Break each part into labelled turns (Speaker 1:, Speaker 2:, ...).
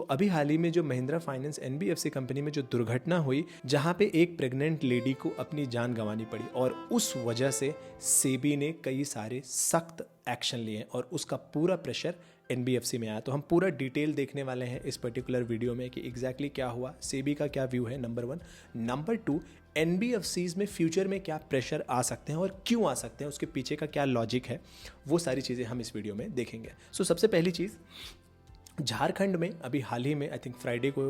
Speaker 1: अभी हाल ही में जो महिंद्रा फाइनेंस एनबीएफसी कंपनी में जो दुर्घटना हुई, जहां पे एक प्रेग्नेंट लेडी को अपनी जान गंवानी पड़ी और उस वजह से सेबी ने कई सारे सख्त एक्शन लिए और उसका पूरा प्रेशर एनबीएफसी में आया। तो हम पूरा डिटेल देखने वाले हैं इस पर्टिकुलर वीडियो में कि एग्जैक्टली क्या हुआ, सेबी का क्या व्यू है, नंबर 1। नंबर 2, एनबीएफसीज में फ्यूचर में क्या प्रेशर आ सकते हैं और क्यों आ सकते हैं, उसके पीछे का क्या लॉजिक है, वो सारी चीज़ें हम इस वीडियो में देखेंगे। सबसे पहली चीज़, झारखंड में अभी हाल ही में आई थिंक फ्राइडे को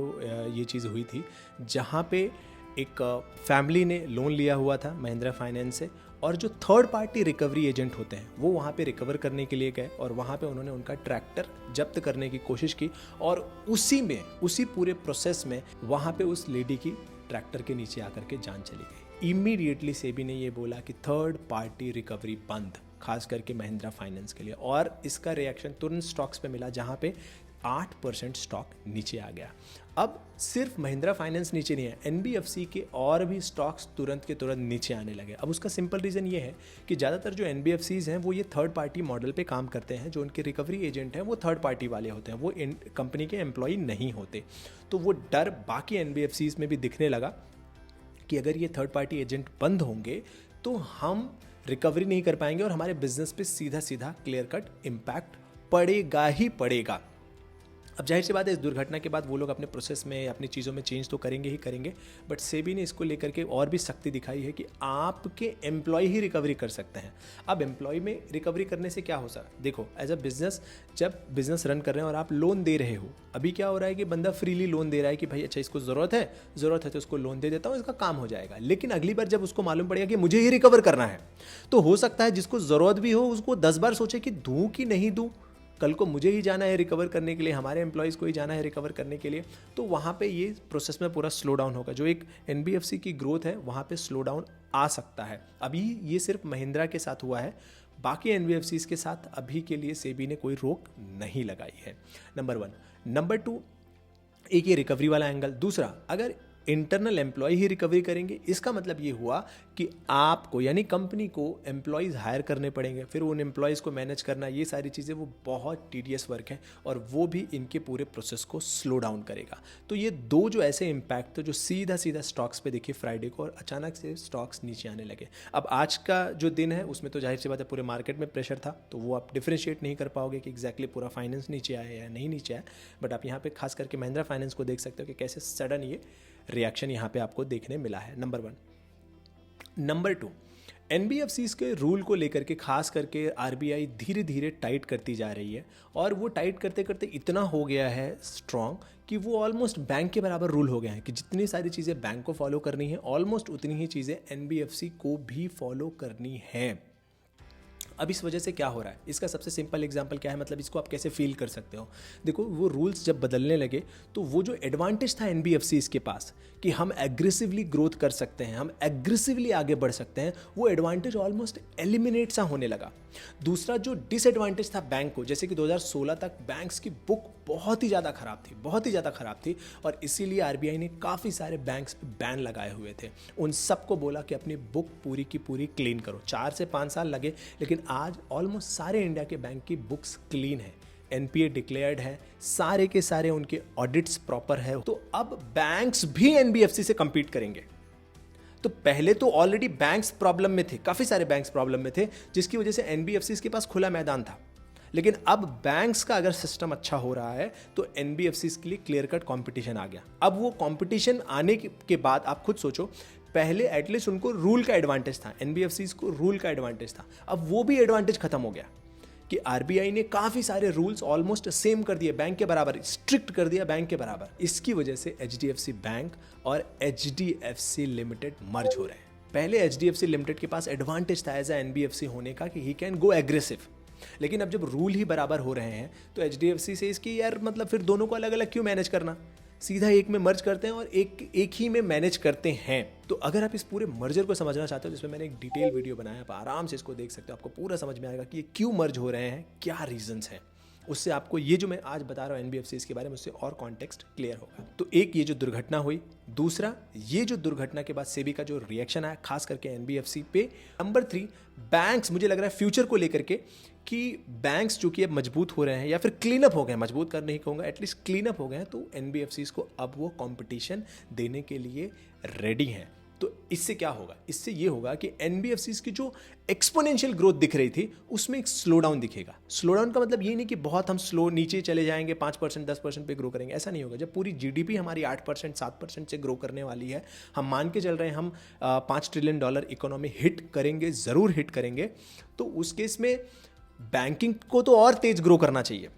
Speaker 1: ये चीज़ हुई थी, जहाँ पे एक फैमिली ने लोन लिया हुआ था महिंद्रा फाइनेंस से, और जो थर्ड पार्टी रिकवरी एजेंट होते हैं वो वहाँ पे रिकवर करने के लिए गए और वहाँ पे उन्होंने उनका ट्रैक्टर जब्त करने की कोशिश की और उसी पूरे प्रोसेस में वहाँ पे उस लेडी की ट्रैक्टर के नीचे आकर के जान चली गई। इमीडिएटली सेबी ने ये बोला कि थर्ड पार्टी रिकवरी बंद, खास करके महिंद्रा फाइनेंस के लिए, और इसका रिएक्शन तुरंत स्टॉक्स पे मिला, जहाँ पे 8% स्टॉक नीचे आ गया। अब सिर्फ महिंद्रा फाइनेंस नीचे नहीं है, एनबीएफसी के और भी स्टॉक्स तुरंत के तुरंत नीचे आने लगे। अब उसका सिंपल रीज़न ये है कि ज़्यादातर जो एनबीएफसीज हैं वो ये थर्ड पार्टी मॉडल पे काम करते हैं। जो उनके रिकवरी एजेंट हैं वो थर्ड पार्टी वाले होते हैं, वो कंपनी के एम्प्लॉय नहीं होते। तो वो डर बाकी एनबीएफसीज में भी दिखने लगा कि अगर ये थर्ड पार्टी एजेंट बंद होंगे तो हम रिकवरी नहीं कर पाएंगे और हमारे बिजनेस पे सीधा सीधा क्लियर कट इम्पैक्ट पड़ेगा ही पड़ेगा। अब जाहिर सी बात है, इस दुर्घटना के बाद वो लोग अपने प्रोसेस में, अपनी चीज़ों में चेंज तो करेंगे ही करेंगे, बट सेबी ने इसको लेकर के और भी सख्ती दिखाई है कि आपके एम्प्लॉय ही रिकवरी कर सकते हैं। अब एम्प्लॉय में रिकवरी करने से क्या हो सकता है, देखो एज अ बिजनेस, जब बिजनेस रन कर रहे हैं और आप लोन दे रहे हो, अभी क्या हो रहा है कि बंदा फ्रीली लोन दे रहा है कि भाई अच्छा इसको ज़रूरत है तो उसको लोन दे देता हूँ, इसका काम हो जाएगा। लेकिन अगली बार जब उसको मालूम पड़ेगा कि मुझे ही रिकवर करना है, तो हो सकता है जिसको ज़रूरत भी हो उसको 10 बार सोचे कि दूँ कि नहीं दूँ, कल को मुझे ही जाना है रिकवर करने के लिए, हमारे एम्प्लॉयज़ को ही जाना है रिकवर करने के लिए, तो वहाँ पे ये प्रोसेस में पूरा स्लो डाउन होगा। जो एक एनबीएफसी की ग्रोथ है वहाँ पे स्लो डाउन आ सकता है। अभी ये सिर्फ महिंद्रा के साथ हुआ है, बाकी एनबीएफसीज के साथ अभी के लिए सेबी ने कोई रोक नहीं लगाई है, नंबर 1। नंबर 2, एक ये रिकवरी वाला एंगल। दूसरा, अगर इंटरनल एम्प्लॉय ही रिकवरी करेंगे, इसका मतलब ये हुआ कि आपको यानी कंपनी को एम्प्लॉयज़ हायर करने पड़ेंगे, फिर उन एम्प्लॉयज़ को मैनेज करना, ये सारी चीज़ें वो बहुत टीडियस वर्क है और वो भी इनके पूरे प्रोसेस को स्लो डाउन करेगा। तो ये दो जो ऐसे इम्पैक्ट थे जो सीधा स्टॉक्स पे देखिए फ्राइडे को, और अचानक से स्टॉक्स नीचे आने लगे। अब आज का जो दिन है उसमें तो जाहिर सी बात है पूरे मार्केट में प्रेशर था, तो वो आप डिफ्रेंशिएट नहीं कर पाओगे कि एग्जैक्टली पूरा फाइनेंस नीचे आया या नहीं नीचे आया, बट आप यहाँ पे खास करके महिंद्रा फाइनेंस को देख सकते हो कि कैसे सडन ये रिएक्शन यहाँ पे आपको देखने मिला है, नंबर 1। नंबर 2, एनबीएफसीज के रूल को लेकर के खास करके आरबीआई धीरे धीरे टाइट करती जा रही है, और वो टाइट करते करते इतना हो गया है स्ट्रॉन्ग कि वो ऑलमोस्ट बैंक के बराबर रूल हो गए हैं कि जितनी सारी चीज़ें बैंक को फॉलो करनी है, ऑलमोस्ट उतनी ही चीज़ें एनबीएफसी को भी फॉलो करनी है। अब इस वजह से क्या हो रहा है, इसका सबसे सिंपल एग्जांपल क्या है, मतलब इसको आप कैसे फील कर सकते हो। देखो, वो रूल्स जब बदलने लगे तो वो जो एडवांटेज था एनबीएफसीज के पास कि हम एग्रेसिवली ग्रोथ कर सकते हैं, हम एग्रेसिवली आगे बढ़ सकते हैं, वो एडवांटेज ऑलमोस्ट एलिमिनेट सा होने लगा। दूसरा जो डिसएडवांटेज था बैंक को, जैसे कि 2016 तक बैंक्स की बुक बहुत ही ज़्यादा खराब थी और इसीलिए आरबीआई ने काफ़ी सारे बैंक्स पे बैन लगाए हुए थे। उन सबको बोला कि अपनी बुक पूरी की पूरी क्लीन करो। 4 से 5 साल लगे, लेकिन आज ऑलमोस्ट सारे इंडिया के बैंक की बुक्स क्लीन है, एनपीए डिक्लेयर्ड है, सारे के सारे उनके ऑडिट्स प्रॉपर है। तो अब बैंक्स भी एनबीएफसी से कंपीट करेंगे। तो पहले तो ऑलरेडी बैंक्स प्रॉब्लम में थे, काफी सारे बैंक्स प्रॉब्लम में थे, जिसकी वजह से एनबीएफसी के पास खुला मैदान था। लेकिन अब बैंक्स का अगर सिस्टम अच्छा हो रहा है तो एनबीएफसी के लिए क्लियर कट कंपटीशन आ गया। अब वो कंपटीशन आने के बाद आप खुद सोचो, पहले एटलीस्ट उनको रूल का एडवांटेज था, एनबीएफसी को रूल का एडवांटेज था, अब वो भी एडवांटेज खत्म हो गया कि आरबीआई ने काफी सारे रूल्स ऑलमोस्ट सेम कर दिए, बैंक के बराबर, स्ट्रिक्ट कर दिया बैंक के बराबर। इसकी वजह से एचडीएफसी बैंक और एचडीएफसी लिमिटेड मर्ज हो रहे हैं। पहले एचडीएफसी लिमिटेड के पास एडवांटेज था एज ए एनबीएफसी होने का कि ही कैन गो एग्रेसिव, लेकिन अब जब रूल ही बराबर हो रहे हैं तो एचडीएफसी से इसकी यार मतलब फिर दोनों को अलग अलग क्यों मैनेज करना, सीधा एक में मर्ज करते हैं और एक ही में मैनेज करते हैं। तो अगर आप इस पूरे मर्जर को समझना चाहते हो, जिसमें मैंने एक डिटेल वीडियो बनाया, आप आराम से इसको देख सकते हो, आपको पूरा समझ में आएगा कि ये क्यों मर्ज हो रहे हैं, क्या रीजंस हैं। उससे आपको ये जो मैं आज बता रहा हूँ एनबीएफसी के बारे में, उससे और कॉन्टेक्स्ट क्लियर होगा। तो एक ये जो दुर्घटना हुई, दूसरा ये जो दुर्घटना के बाद सेबी का जो रिएक्शन आया खास करके एनबीएफसी पे। नंबर 3, बैंक्स मुझे लग रहा है फ्यूचर को लेकर के कि बैंक्स चूंकि अब मजबूत हो रहे हैं या फिर क्लीन अप हो गए, मजबूत कर नहीं कहूँगा, एटलीस्ट क्लीन अप हो गए हैं, तो एनबीएफसीज को अब वो कंपटीशन देने के लिए रेडी हैं। तो इससे क्या होगा? इससे ये होगा कि एनबीएफसीज की जो एक्सपोनेंशियल ग्रोथ दिख रही थी उसमें एक स्लो डाउन दिखेगा। स्लो डाउन का मतलब ये नहीं कि बहुत हम स्लो नीचे चले जाएंगे, 5% 10% पे ग्रो करेंगे, ऐसा नहीं होगा। जब पूरी जीडीपी हमारी 8% 7% से ग्रो करने वाली है, हम मान के चल रहे हैं हम $5 ट्रिलियन इकोनॉमी हिट करेंगे, ज़रूर हिट करेंगे, तो उस केस में बैंकिंग को तो और तेज ग्रो करना चाहिए,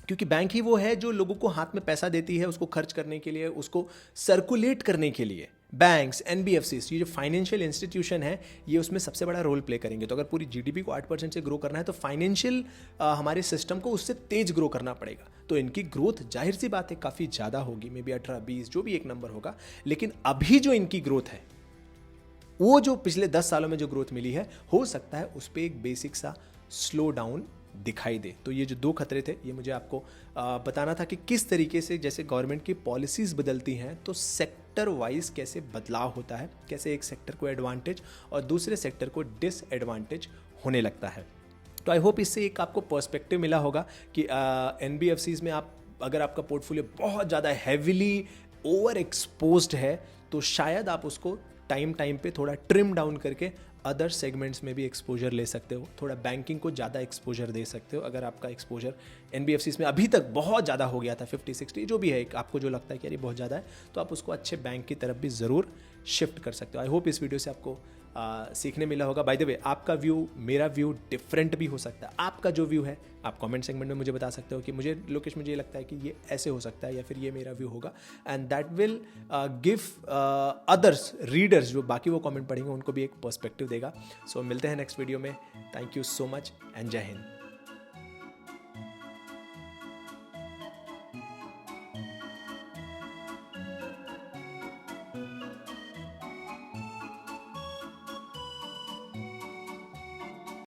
Speaker 1: क्योंकि बैंक ही वो है जो लोगों को हाथ में पैसा देती है उसको खर्च करने के लिए, उसको सर्कुलेट करने के लिए। बैंक्स, एनबीएफसीज, ये जो फाइनेंशियल इंस्टीट्यूशन है, ये उसमें सबसे बड़ा रोल प्ले करेंगे। तो अगर पूरी जीडीपी को 8% से ग्रो करना है तो फाइनेंशियल हमारे सिस्टम को उससे तेज ग्रो करना पड़ेगा। तो इनकी ग्रोथ जाहिर सी बात है काफ़ी ज़्यादा होगी, मे बी 18-20 जो भी एक नंबर होगा। लेकिन अभी जो इनकी ग्रोथ है, वो जो पिछले 10 सालों में जो ग्रोथ मिली है, हो सकता है उस पर एक बेसिक सा स्लो डाउन दिखाई दे। तो ये जो 2 खतरे थे, ये मुझे आपको बताना था कि किस तरीके से जैसे गवर्नमेंट की पॉलिसीज़ बदलती हैं तो सेक्टर वाइज कैसे बदलाव होता है, कैसे एक सेक्टर को एडवांटेज और दूसरे सेक्टर को डिसएडवांटेज होने लगता है। तो आई होप इससे एक आपको पर्सपेक्टिव मिला होगा कि एनबीएफसीज में आप अगर आपका पोर्टफोलियो बहुत ज़्यादा हैविली ओवर एक्सपोज्ड है तो शायद आप उसको टाइम पे थोड़ा ट्रिम डाउन करके अदर सेगमेंट्स में भी एक्सपोजर ले सकते हो, थोड़ा बैंकिंग को ज़्यादा एक्सपोजर दे सकते हो। अगर आपका एक्सपोजर एनबीएफसीज में अभी तक बहुत ज़्यादा हो गया था, 50-60 जो भी है, आपको जो लगता है कि यार ये बहुत ज़्यादा है, तो आप उसको अच्छे बैंक की तरफ भी ज़रूर शिफ्ट कर सकते हो। आई होप इस वीडियो से आपको सीखने मिला होगा। बाय द वे, आपका व्यू मेरा व्यू डिफरेंट भी हो सकता है। आपका जो व्यू है आप कमेंट सेगमेंट में मुझे बता सकते हो कि मुझे लोकेश, मुझे ये लगता है कि ये ऐसे हो सकता है या फिर ये मेरा व्यू होगा, and that will give others readers जो बाकी वो कमेंट पढ़ेंगे उनको भी एक पर्सपेक्टिव देगा। सो मिलते हैं नेक्स्ट वीडियो में। Thank you so much and जय हिंद।